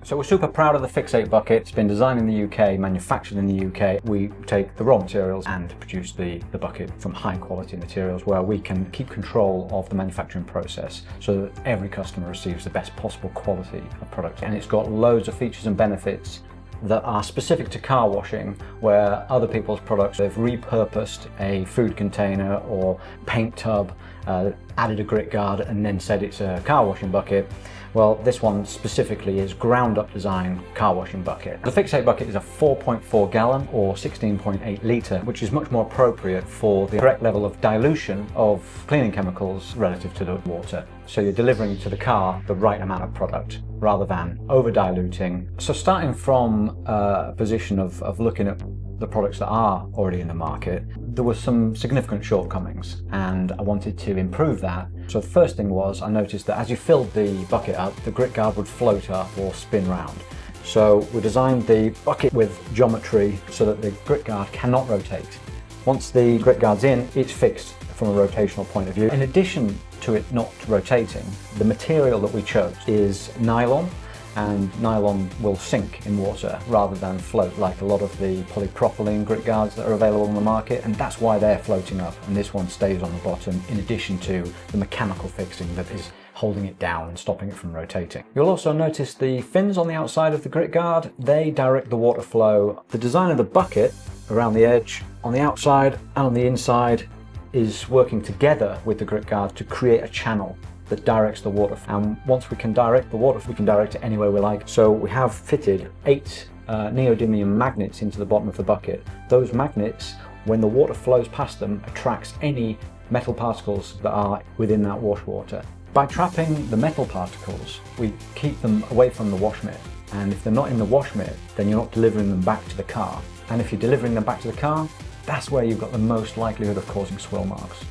So we're super proud of the FIX8 bucket. It's been designed in the UK, manufactured in the UK. We take the raw materials and produce the bucket from high quality materials where we can keep control of the manufacturing process so that every customer receives the best possible quality of product. And it's got loads of features and benefits that are specific to car washing, where other people's products, they've repurposed a food container or paint tub, added a grit guard and then said it's a car washing bucket. Well, this one specifically is ground up design car washing bucket. The FIX8 bucket is a 4.4 gallon or 16.8 litre, which is much more appropriate for the correct level of dilution of cleaning chemicals relative to the water. So you're delivering to the car the right amount of product rather than over diluting. So starting from a position of looking at the products that are already in the market, there were some significant shortcomings and I wanted to improve that. So the first thing was, I noticed that as you filled the bucket up, the grit guard would float up or spin round. So we designed the bucket with geometry so that the grit guard cannot rotate. Once the grit guard's in, it's fixed from a rotational point of view. In addition to it not rotating, the material that we chose is nylon, and nylon will sink in water rather than float like a lot of the polypropylene grit guards that are available on the market, and that's why they're floating up and this one stays on the bottom, in addition to the mechanical fixing that is holding it down and stopping it from rotating. You'll also notice the fins on the outside of the grit guard. They direct the water flow. The design of the bucket around the edge, on the outside and on the inside, is working together with the grit guard to create a channel that directs the water. And once we can direct the water, we can direct it anywhere we like. So we have fitted 8 neodymium magnets into the bottom of the bucket. Those magnets, when the water flows past them, attracts any metal particles that are within that wash water. By trapping the metal particles, we keep them away from the wash mitt. And if they're not in the wash mitt, then you're not delivering them back to the car. And if you're delivering them back to the car, that's where you've got the most likelihood of causing swirl marks.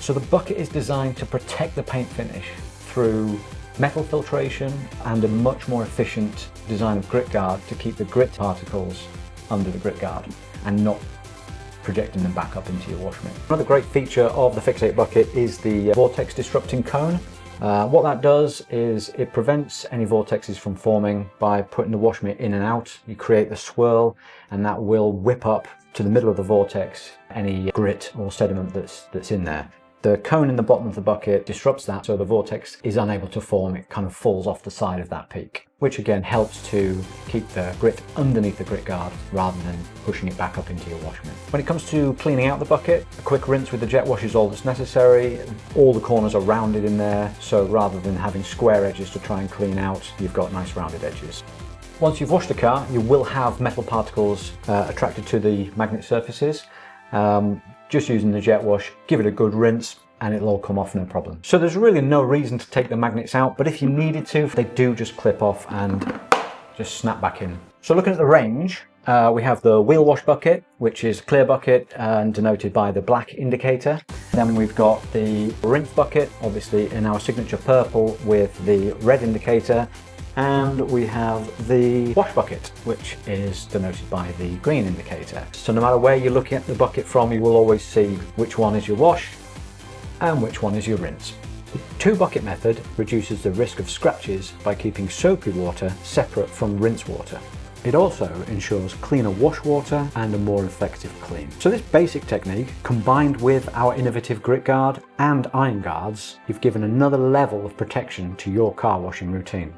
So the bucket is designed to protect the paint finish through metal filtration and a much more efficient design of grit guard to keep the grit particles under the grit guard and not projecting them back up into your wash mitt. Another great feature of the FIX8 bucket is the vortex disrupting cone. What that does is it prevents any vortexes from forming by putting the wash mitt in and out. You create the swirl and that will whip up to the middle of the vortex any grit or sediment that's in there. The cone in the bottom of the bucket disrupts that, so the vortex is unable to form. It kind of falls off the side of that peak, which again helps to keep the grit underneath the grit guard rather than pushing it back up into your wash mitt. When it comes to cleaning out the bucket, a quick rinse with the jet wash is all that's necessary. All the corners are rounded in there, so rather than having square edges to try and clean out, you've got nice rounded edges. Once you've washed the car, you will have metal particles attracted to the magnet surfaces. Just using the jet wash, give it a good rinse and it'll all come off no problem. So there's really no reason to take the magnets out, but if you needed to, they do just clip off and just snap back in. So looking at the range, we have the wheel wash bucket, which is a clear bucket and denoted by the black indicator. Then we've got the rinse bucket, obviously in our signature purple with the red indicator. And we have the wash bucket, which is denoted by the green indicator. So no matter where you're looking at the bucket from, you will always see which one is your wash and which one is your rinse. The 2-bucket method reduces the risk of scratches by keeping soapy water separate from rinse water. It also ensures cleaner wash water and a more effective clean. So this basic technique, combined with our innovative grit guard and iron guards, you've given another level of protection to your car washing routine.